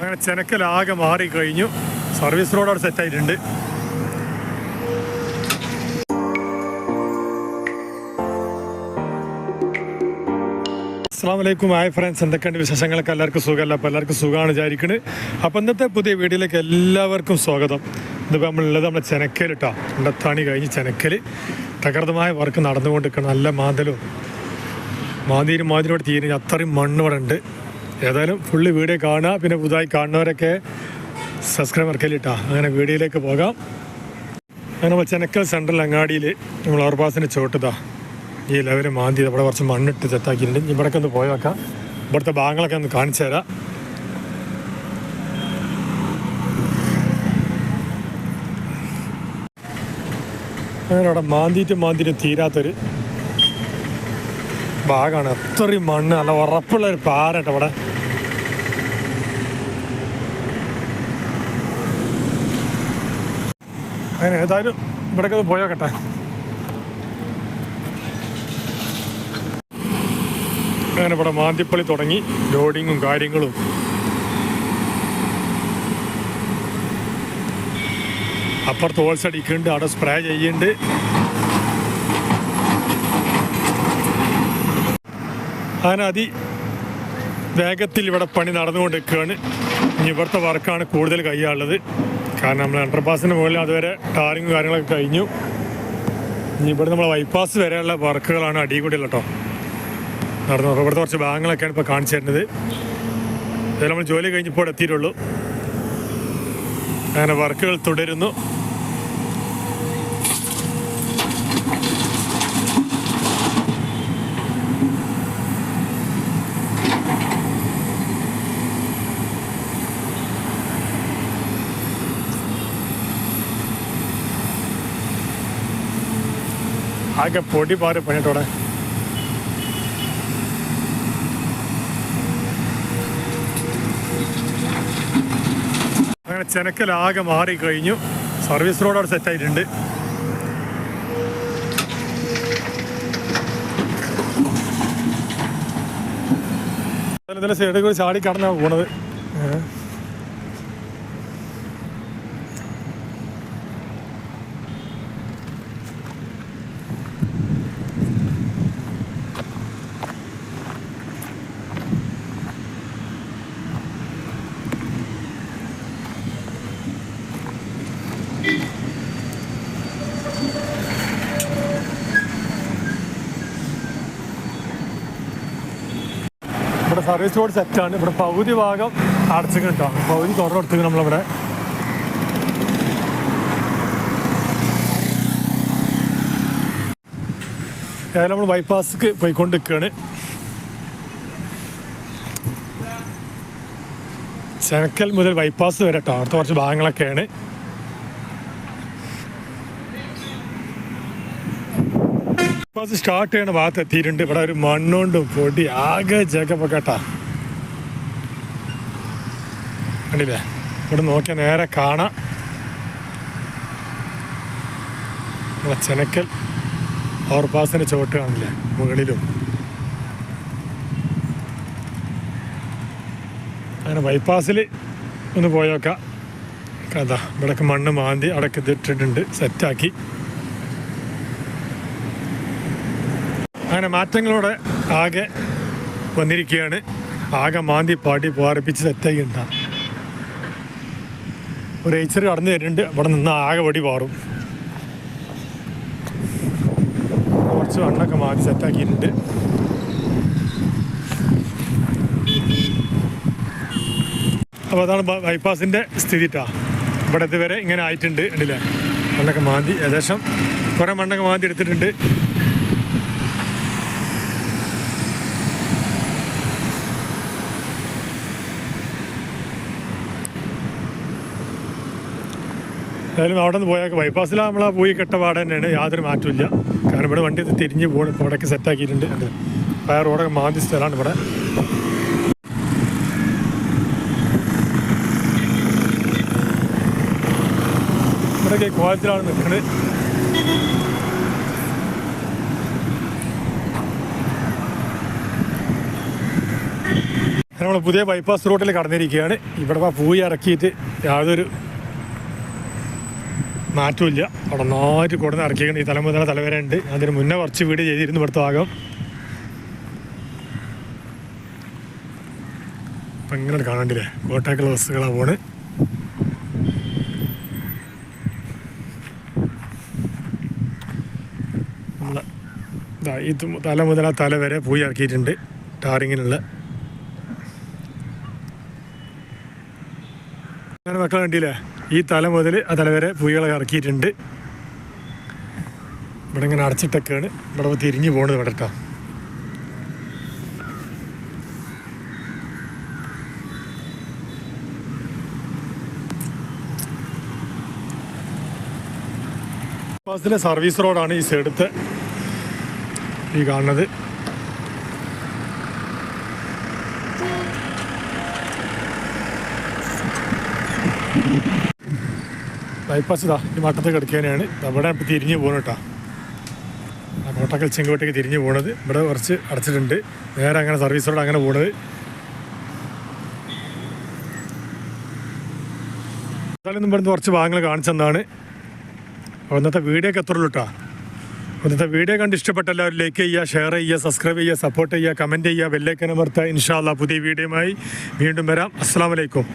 അങ്ങനെ ചെനക്കലാകെ മാറിക്കഴിഞ്ഞു. Service road അവിടെ സെറ്റായിട്ടുണ്ട്. അസ്സലാമു അലൈക്കും. ഹായ് ഫ്രണ്ട്സ്, എന്തൊക്കെയുണ്ട് വിശേഷങ്ങളൊക്കെ? എല്ലാവർക്കും സുഖമല്ല? അപ്പോൾ എല്ലാവർക്കും സുഖമാണ് വിചാരിക്കുന്നത്. അപ്പോൾ ഇന്നത്തെ പുതിയ വീഡിയോയിലേക്ക് എല്ലാവർക്കും സ്വാഗതം. ഇതിപ്പോൾ നമ്മളുള്ളത് നമ്മുടെ ചെനക്കൽ കേട്ടോ. ഉണ്ടത്താണി കഴിഞ്ഞ് ചെനക്കൽ തകർന്നമായ വർക്ക് നടന്നുകൊണ്ടിരിക്കണം. നല്ല മാന്തലും മാതിരിയോട് തീരെ അത്രയും മണ്ണ് ഇവിടെ ഉണ്ട്. ഏതായാലും ഫുള്ള് വീഡിയോ കാണുക. പിന്നെ പുതുതായി കാണുന്നവരൊക്കെ സബ്സ്ക്രൈബ് മറക്കല്ലിട്ടാ. അങ്ങനെ വീഡിയോയിലേക്ക് പോകാം. അങ്ങനെ നമ്മൾ ചെനക്കൽ സെൻട്രൽ അങ്ങാടിയിൽ നമ്മൾ ഓവർപാസിൻ്റെ ചോട്ടതാ ഈ ലെവല് മാന്തി ഇവിടെ കുറച്ച് മണ്ണിട്ട് സെറ്റാക്കിയിട്ടുണ്ട്. ഇവിടേക്ക് ഒന്ന് പോയി വെക്കാം. ഇവിടുത്തെ ഭാഗങ്ങളൊക്കെ ഒന്ന് കാണിച്ചു തരാം. അങ്ങനെ അവിടെ മാന്തിയിട്ട് തീരാത്തൊരു ഭാഗമാണ്. അത്രയും മണ്ണ്, നല്ല ഉറപ്പുള്ളൊരു പാറ കേട്ടോ ഇവിടെ. അങ്ങനെ ഏതായാലും ഇവിടേക്ക് ഒന്ന് പോയി നോക്കട്ടെ. അങ്ങനെ ഇവിടെ മാന്തിപ്പള്ളി തുടങ്ങി ലോഡിങ്ങും കാര്യങ്ങളും. അപ്പുറത്ത് ഹോൾസ് അടിക്കുന്നുണ്ട്, അവിടെ സ്പ്രേ ചെയ്യുന്നുണ്ട്. അങ്ങനെ വേഗത്തിൽ ഇവിടെ പണി നടന്നുകൊണ്ടിരിക്കുകയാണ്. ഇനി ഇവിടുത്തെ വർക്കാണ് കൂടുതൽ കയ്യാളുള്ളത്. കാരണം നമ്മൾ അണ്ടർപാസിന് മുകളിൽ അതുവരെ ടാറിങ്ങും കാര്യങ്ങളൊക്കെ കഴിഞ്ഞു. ഇനി ഇവിടെ നമ്മൾ ബൈപ്പാസ് വരെയുള്ള വർക്കുകളാണ് അടികൂടിയുള്ള കേട്ടോ നടന്നു. ഇവിടുത്തെ കുറച്ച് ഭാഗങ്ങളൊക്കെയാണ് ഇപ്പോൾ കാണിച്ചു തരുന്നത്. ഇതിൽ നമ്മൾ ജോലി കഴിഞ്ഞപ്പോൾ എത്തിയിട്ടുള്ളൂ. അങ്ങനെ വർക്കുകൾ തുടരുന്നു. ആകെ പൊടി പാറി പണിയിട്ടോടെ. അങ്ങനെ ചെനക്കലാകെ മാറിക്കഴിഞ്ഞു. സർവീസ് റോഡ് അവിടെ സെറ്റായിട്ടുണ്ട്. ഇതിൻ്റെ സൈഡിൽ കൂടി ചാടി കടന്നാണ് പോണത്. ഇവിടെ സർവീസ് റോഡ് സെറ്റാണ്. ഇവിടെ പകുതി ഭാഗം അടച്ചു കേട്ടോ. പകുതി തുറന്നെടുത്ത് നമ്മളിവിടെ. ഏതായാലും നമ്മൾ ബൈപ്പാസ്ക്ക് പോയിക്കൊണ്ടിരിക്കുകയാണ്. ചെനക്കൽ മുതൽ ബൈപ്പാസ് വരെ കേട്ടോ. അവിടുത്തെ കുറച്ച് ഭാഗങ്ങളൊക്കെയാണ്. ബൈപ്പാസ് സ്റ്റാർട്ട് ചെയ്യണ ഭാഗത്ത് എത്തിയിട്ടുണ്ട്. ഇവിടെ ഒരു മണ്ണുകൊണ്ടും പൊടി ആകെ ജഗപ്പൊക്കെ കേട്ടാ. കണ്ടില്ലേ? ഇവിടെ നോക്കിയാൽ നേരെ കാണാം ചെനക്കൽ ഓവർപാസിൻ്റെ ചോട്ട് കാണില്ലേ മുകളിലും. അങ്ങനെ ബൈപ്പാസിൽ ഒന്ന് പോയോക്കാം. കഥ ഇവിടേക്ക് മണ്ണ് മാന്തി അവിടേക്ക് ഇതിട്ടിട്ടുണ്ട്, സെറ്റാക്കി. അങ്ങനെ മാറ്റങ്ങളോടെ ആകെ വന്നിരിക്കുകയാണ്. ആകെ മാന്തി പാടി പാറിപ്പിച്ച് സെറ്റാക്കി ഉണ്ടാകും. ഒരു ഏച്ചർ കടന്നു തരുന്നുണ്ട്. അവിടെ നിന്ന് ആകെ പൊടി പാറും. കുറച്ച് മണ്ണൊക്കെ മാന്തി സെറ്റാക്കിയിട്ടുണ്ട്. അപ്പോൾ അതാണ് ബൈപ്പാസിൻ്റെ സ്ഥിതി ട്ടാ. ഇവിടെ ഇതുവരെ ഇങ്ങനെ ആയിട്ടുണ്ട്. ഉണ്ടല്ലേ? മണ്ണൊക്കെ മാന്തി ഏകദേശം കുറേ മണ്ണൊക്കെ മാന്തി എടുത്തിട്ടുണ്ട്. ഏതായാലും അവിടെ നിന്ന് പോയാൽ ബൈപ്പാസിൽ നമ്മളാ പോയി കെട്ട പാട് തന്നെയാണ്. യാതൊരു മാറ്റമില്ല. കാരണം ഇവിടെ വണ്ടി തിരിഞ്ഞ് പോകണം. ഇപ്പോൾ ഇവിടേക്ക് സെറ്റാക്കിയിട്ടുണ്ട്. പയർ റോഡൊക്കെ മാന്തി സ്ഥലമാണ് ഇവിടെ. ഇവിടെയൊക്കെ കോലത്തിലാണ് നിൽക്കുന്നത്. നമ്മൾ നമ്മൾ പുതിയ ബൈപ്പാസ് റൂട്ടിൽ കടന്നിരിക്കുകയാണ്. ഇവിടെ പൂയി ഇറക്കിയിട്ട് യാതൊരു മാറ്റമില്ല. അവിടെ നന്നായിട്ട് കൊടുന്ന് ഇറക്കിയാണ്. ഈ തല മുതൽ തലവരെ ഉണ്ട്. അതിന് മുന്നേ കുറച്ച് വീട് ചെയ്തിരുന്നു ഇവിടുത്തെ ഭാഗം. അപ്പം ഇങ്ങനെ കാണണ്ടില്ലേ, കോട്ടയക്കുള്ള ബസ്സുകളാണ് പോണ്. നമ്മളെ ഇത് തല മുതൽ ആ തല വരെ പൂയി ഇറക്കിയിട്ടുണ്ട് ടാറിങ്ങിനുള്ള. അങ്ങനെ മക്കളെ കണ്ടില്ലേ, ഈ തല മുതൽ ആ തല വരെ പൂയികളെ ഇറക്കിയിട്ടുണ്ട്. ഇവിടെ ഇങ്ങനെ അടച്ചിട്ടൊക്കെയാണ്. ഇവിടെ തിരിഞ്ഞു പോകണത് ഇവിടെ കേട്ടോ. ബസ്സിലെ സർവീസ് റോഡാണ് ഈ സൈഡത്തെ ഈ കാണുന്നത്. ബൈപ്പാസ് ഇതാ ഈ മട്ടത്തിൽ കിടക്കാനാണ്. അവിടെ തിരിഞ്ഞ് പോകണം കേട്ടോ. ആ കോട്ടക്കൽ ചെങ്കോട്ടേക്ക് തിരിഞ്ഞ് പോകണത്. ഇവിടെ കുറച്ച് അടച്ചിട്ടുണ്ട്. നേരെ അങ്ങനെ സർവീസ് റോഡ് അങ്ങനെ പോകണത്. എന്തായാലും ഇവിടുന്ന് കുറച്ച് ഭാഗങ്ങൾ കാണിച്ചെന്നാണ്. അപ്പോൾ ഇന്നത്തെ വീഡിയോ ഒക്കെ എത്രയുള്ളൂ കേട്ടോ. ഇന്നത്തെ വീഡിയോ കണ്ട് ഇഷ്ടപ്പെട്ട എല്ലാവരും ലൈക്ക് ചെയ്യുക, ഷെയർ ചെയ്യുക, സബ്സ്ക്രൈബ് ചെയ്യുക, സപ്പോർട്ട് ചെയ്യുക, കമൻറ്റ് ചെയ്യുക, ബെല്ലൈക്കൻ അമർത്തുക. ഇൻഷാ അല്ലാഹ് പുതിയ വീഡിയോയുമായി വീണ്ടും വരാം. അസ്സലാമു അലൈക്കും.